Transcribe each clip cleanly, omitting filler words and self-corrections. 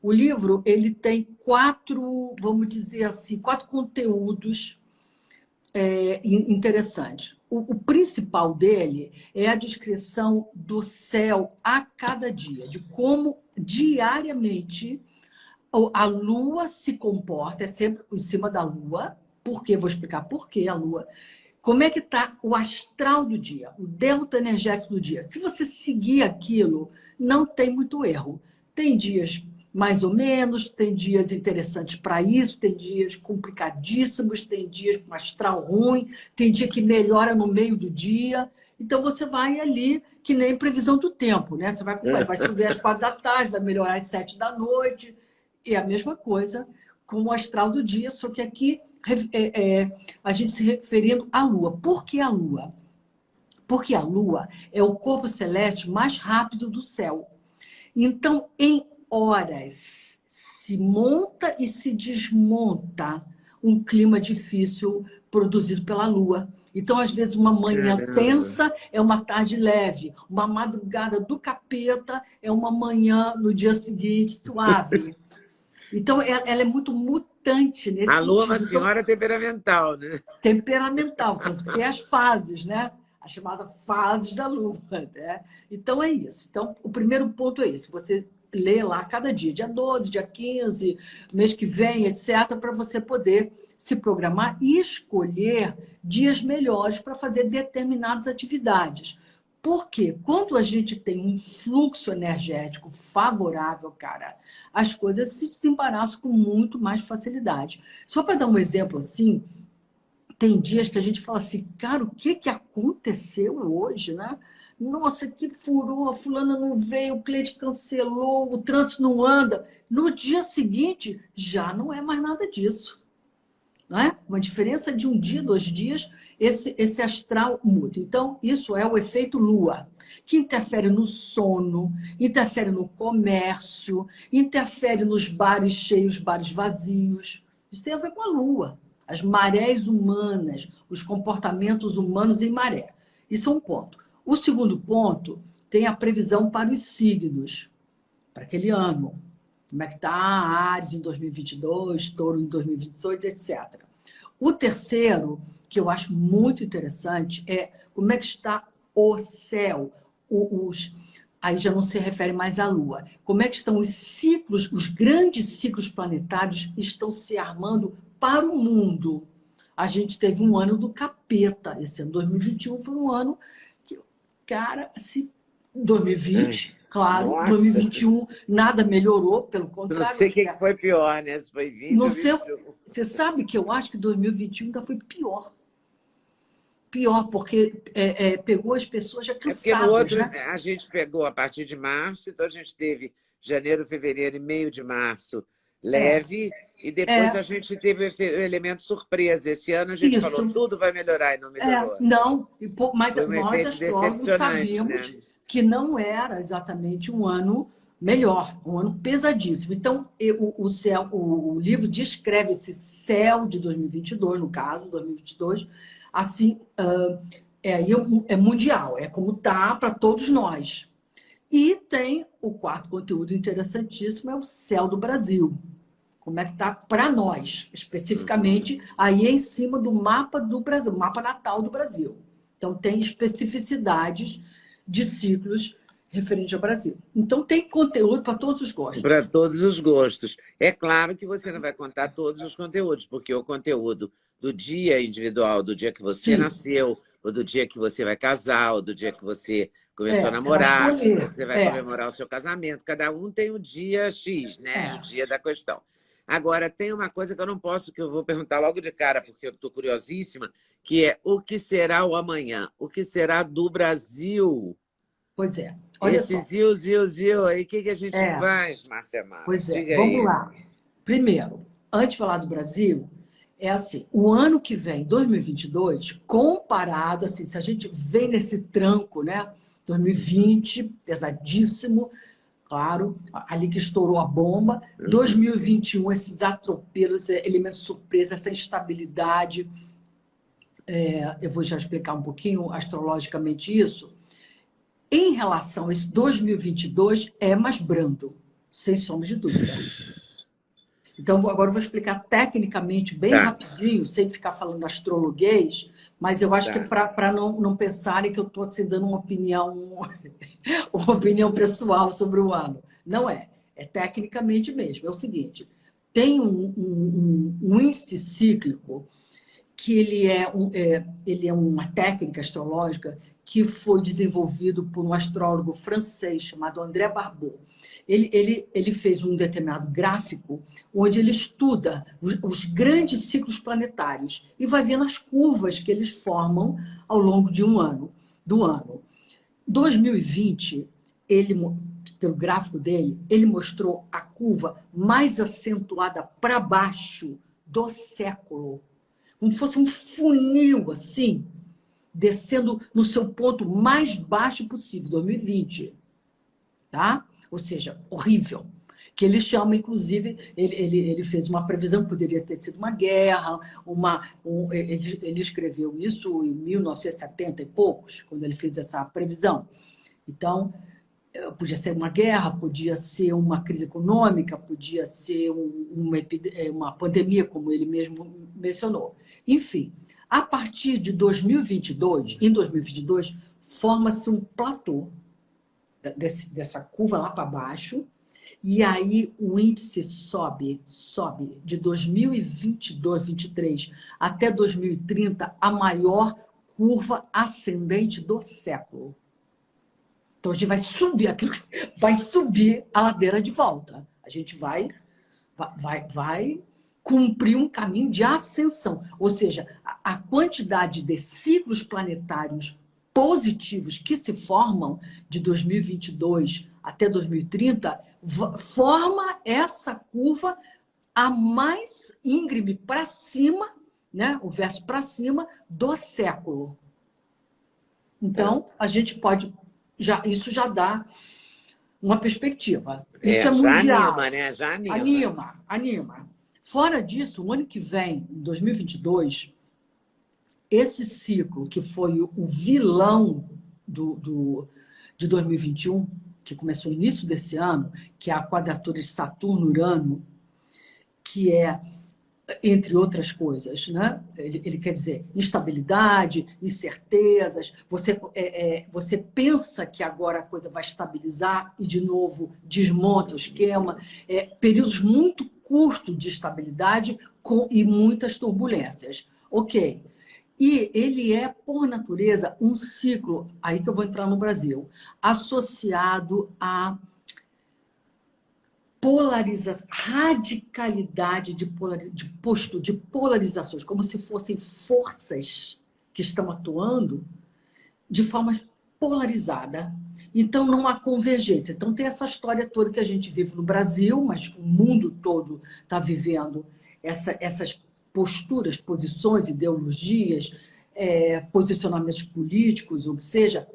O livro ele tem quatro, vamos dizer assim, quatro conteúdos interessantes. O principal dele é a descrição do céu a cada dia, de como diariamente a Lua se comporta, é sempre em cima da Lua. Por quê? Vou explicar por que a Lua. Como é que está o astral do dia, o delta energético do dia. Se você seguir aquilo, não tem muito erro. Tem dias mais ou menos, tem dias interessantes para isso, tem dias complicadíssimos, tem dias com astral ruim, tem dia que melhora no meio do dia. Então, você vai ali, que nem previsão do tempo, né? Você vai chover às 4 da tarde, vai melhorar às 7 da noite. E a mesma coisa com o astral do dia, só que aqui a gente se referindo à Lua. Por que a Lua? Porque a Lua é o corpo celeste mais rápido do céu. Então, em horas, se monta e se desmonta um clima difícil produzido pela Lua. Então, às vezes, uma manhã tensa é uma tarde leve. Uma madrugada do capeta é uma manhã, no dia seguinte, suave. Então, ela é muito mutante nesse sentido. A Lua é uma senhora temperamental, né? Temperamental, tanto que tem as fases, né? A chamada fases da Lua, né? Então, é isso. Então, o primeiro ponto é esse. Você lê lá cada dia 12, dia 15, mês que vem, etc., para você poder se programar e escolher dias melhores para fazer determinadas atividades. Porque quando a gente tem um fluxo energético favorável, cara, as coisas se desembaraçam com muito mais facilidade. Só para dar um exemplo assim, tem dias que a gente fala assim, cara, o que aconteceu hoje, né? Nossa, que furou, a fulana não veio, o cliente cancelou, o trânsito não anda. No dia seguinte, já não é mais nada disso. Não é? Uma diferença de um dia, 2 dias, esse astral muda. Então, isso é o efeito Lua, que interfere no sono, interfere no comércio, interfere nos bares cheios, bares vazios. Isso tem a ver com a Lua. As marés humanas, os comportamentos humanos em maré. Isso é um ponto. O segundo ponto tem a previsão para os signos, para aquele ano. Como é que está Áries em 2022, Touro em 2028, etc. O terceiro, que eu acho muito interessante, é como é que está o céu. Aí já não se refere mais à Lua. Como é que estão os ciclos, os grandes ciclos planetários estão se armando para o mundo. A gente teve um ano do capeta. Esse ano, 2021, foi um ano que, cara, 2020... Claro, Nossa. 2021 nada melhorou, pelo contrário. Não sei o que foi pior, né? Se foi 20 não ou sei, 21. Você sabe que eu acho que 2021 ainda foi pior. Pior, porque pegou as pessoas já cansadas. Porque no outro, né? a gente pegou a partir de março, então a gente teve janeiro, fevereiro e meio de março leve, e depois a gente teve o elemento surpresa. Esse ano a gente falou, tudo vai melhorar e não melhorou. Não, mas foi um nós, astrólogos, sabíamos, né, que não era exatamente um ano melhor, um ano pesadíssimo. Então, o livro descreve esse céu de 2022, no caso, 2022, assim, é mundial, é como está para todos nós. E tem o quarto conteúdo interessantíssimo, é o céu do Brasil. Como é que está para nós, especificamente, aí em cima do mapa do Brasil, mapa natal do Brasil. Então, tem especificidades de ciclos referentes ao Brasil. Então, tem conteúdo para todos os gostos. Para todos os gostos. É claro que você não vai contar todos os conteúdos, porque o conteúdo do dia individual, do dia que você nasceu, ou do dia que você vai casar, ou do dia que você começou a namorar, você vai comemorar o seu casamento. Cada um tem o dia X, né? O dia da questão. Agora, tem uma coisa que eu não posso, que eu vou perguntar logo de cara, porque eu estou curiosíssima, que é o que será o amanhã? O que será do Brasil? Pois é. Olha esse Zil, aí o que a gente faz, Márcia Mar? Pois é, vamos lá. Primeiro, antes de falar do Brasil, é assim, o ano que vem, 2022, comparado, assim, se a gente vem nesse tranco, né? 2020, pesadíssimo, claro, ali que estourou a bomba. 2021, esses atropelos, elementos surpresa, essa instabilidade. Eu vou já explicar um pouquinho astrologicamente isso. Em relação a esse 2022, é mais brando, sem sombra de dúvida. Então, agora eu vou explicar tecnicamente, bem rapidinho, sem ficar falando astrologuês, mas eu acho que para não pensarem que eu estou dando uma opinião pessoal sobre o ano. Não é. É tecnicamente mesmo. É o seguinte, tem um índice cíclico que ele é uma técnica astrológica que foi desenvolvido por um astrólogo francês chamado André Barbeau. Ele fez um determinado gráfico onde ele estuda os grandes ciclos planetários e vai vendo as curvas que eles formam ao longo de do ano. 2020, pelo gráfico dele, ele mostrou a curva mais acentuada para baixo do século. Como se fosse um funil, assim, descendo no seu ponto mais baixo possível, 2020. Tá? Ou seja, horrível. Que ele chama, inclusive, ele fez uma previsão que poderia ter sido uma guerra, ele escreveu isso em 1970 e poucos, quando ele fez essa previsão. Então, podia ser uma guerra, podia ser uma crise econômica, podia ser uma pandemia, como ele mesmo mencionou. Enfim, a partir de 2022, em 2022, forma-se um platô dessa curva lá para baixo, e aí o índice sobe de 2022, 2023 até 2030, a maior curva ascendente do século. Então, a gente vai subir a ladeira de volta. A gente vai cumprir um caminho de ascensão. Ou seja, a quantidade de ciclos planetários positivos que se formam de 2022 até 2030 forma essa curva a mais íngreme para cima, né? O verso para cima do século. Então, a gente pode... isso já dá uma perspectiva. Isso é mundial. Já anima, né? Já anima. Anima. Fora disso, o ano que vem, em 2022, esse ciclo, que foi o vilão de 2021, que começou no início desse ano, que é a quadratura de Saturno-Urano, que é, entre outras coisas, né? Ele quer dizer instabilidade, incertezas. Você pensa que agora a coisa vai estabilizar e, de novo, desmonta o esquema. Períodos muito curtos de estabilidade e muitas turbulências. Ok. E ele é, por natureza, um ciclo, aí que eu vou entrar no Brasil, associado a radicalidade de polarizações, como se fossem forças que estão atuando de forma polarizada. Então, não há convergência. Então, tem essa história toda que a gente vive no Brasil, mas o mundo todo está vivendo essas posturas, posições, ideologias, posicionamentos políticos, ou seja,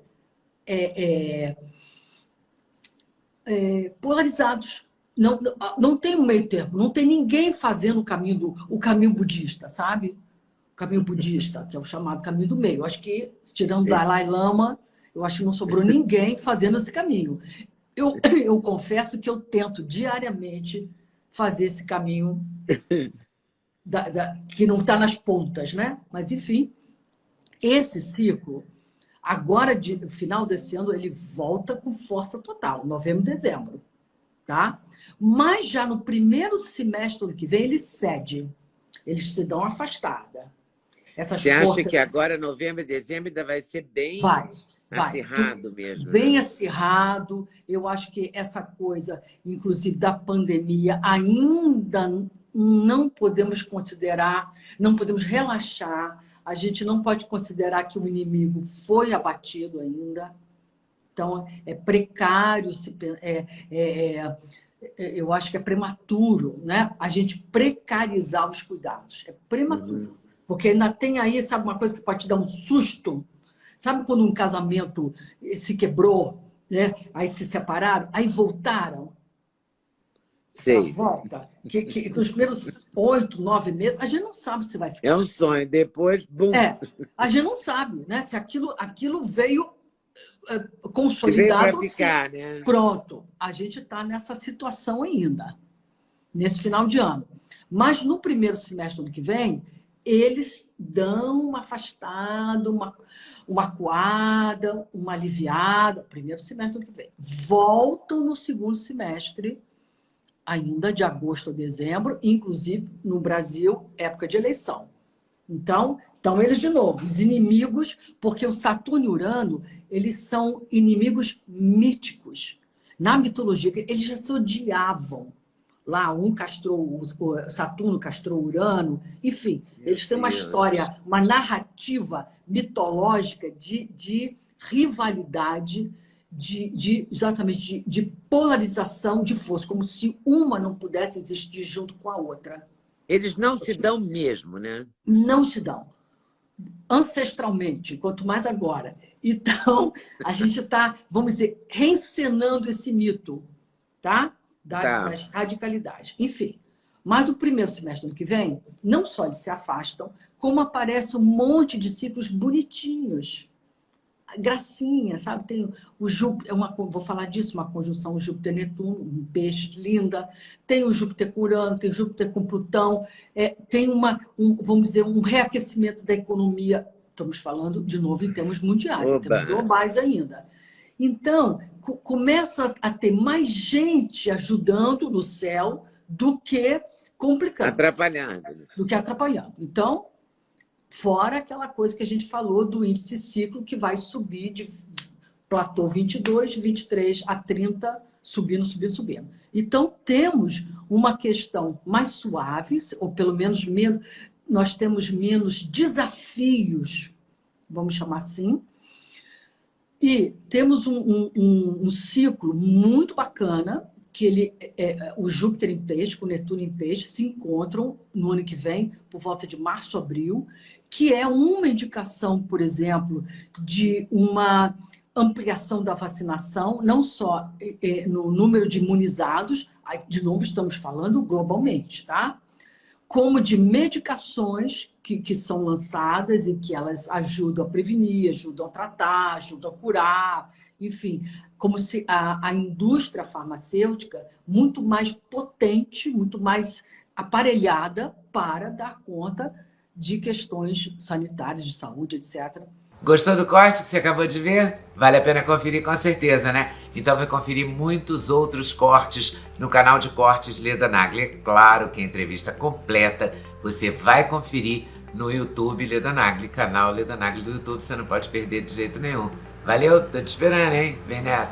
polarizados. Não tem um meio termo, não tem ninguém fazendo o caminho budista, sabe? O caminho budista, que é o chamado caminho do meio. Eu acho que, tirando Dalai Lama, eu acho que não sobrou ninguém fazendo esse caminho. Eu confesso que eu tento diariamente fazer esse caminho que não está nas pontas, né? Mas, enfim, esse ciclo, agora, no final desse ano, ele volta com força total, novembro, dezembro. Tá? Mas já no primeiro semestre do ano que vem, ele cede. Eles se dão uma afastada. Você acha que agora, novembro e dezembro, ainda vai ser bem acirrado mesmo? Bem acirrado. Eu acho que essa coisa, inclusive, da pandemia, ainda não podemos considerar, não podemos relaxar. A gente não pode considerar que o inimigo foi abatido ainda. Então, é precário, eu acho que é prematuro, né? A gente precarizar os cuidados. É prematuro. Porque ainda tem aí, sabe, uma coisa que pode te dar um susto? Sabe quando um casamento se quebrou, né? Aí se separaram, aí voltaram? Sei. Volta. Que nos primeiros 8, 9 meses, a gente não sabe se vai ficar. É um sonho, depois, bum. A gente não sabe, né? Se aquilo veio Que veio para consolidado. ficar, né? Pronto, a gente está nessa situação ainda, nesse final de ano. Mas no primeiro semestre do ano que vem, eles dão uma afastada, uma acuada, uma aliviada, primeiro semestre do ano que vem. Voltam no segundo semestre, ainda de agosto a dezembro, inclusive no Brasil, época de eleição. Então, eles de novo, os inimigos, porque o Saturno e Urano, eles são inimigos míticos. Na mitologia, eles já se odiavam. Lá, o Saturno castrou Urano, enfim, eles têm uma história, uma narrativa mitológica de rivalidade, exatamente de polarização de força, como se uma não pudesse existir junto com a outra. Eles não se dão mesmo, né? Não se dão. Ancestralmente, quanto mais agora. Então, a gente está, vamos dizer, reencenando esse mito, tá? Das radicalidades. Enfim, mas o primeiro semestre do ano que vem, não só eles se afastam, como aparece um monte de ciclos bonitinhos. Gracinha, sabe? Tem o Júpiter, vou falar disso, uma conjunção Júpiter-Netuno, um peixe linda. Tem o Júpiter com Urano, tem o Júpiter com Plutão. Tem vamos dizer, um reaquecimento da economia. Estamos falando, de novo, em termos mundiais, em termos globais ainda. Então, começa a ter mais gente ajudando no céu do que complicando. Atrapalhando. Do que atrapalhando. Então, fora aquela coisa que a gente falou do índice ciclo, que vai subir de platô 22, 23 a 30, subindo, subindo, subindo. Então, temos uma questão mais suave, ou pelo menos nós temos menos desafios, vamos chamar assim, e temos um ciclo muito bacana, que o Júpiter em peixe, com o Netuno em peixe, se encontram no ano que vem, por volta de março, abril, que é uma indicação, por exemplo, de uma ampliação da vacinação, não só no número de imunizados, de novo estamos falando globalmente, tá? Como de medicações que são lançadas e que elas ajudam a prevenir, ajudam a tratar, ajudam a curar, enfim, como se a indústria farmacêutica muito mais potente, muito mais aparelhada para dar conta de questões sanitárias, de saúde, etc. Gostou do corte que você acabou de ver? Vale a pena conferir com certeza, né? Então vai conferir muitos outros cortes no canal de cortes Leda Nagli. É claro que a entrevista completa você vai conferir no YouTube Leda Nagli, canal Leda Nagli do YouTube, você não pode perder de jeito nenhum. Valeu, tô te esperando, hein? Vem nessa!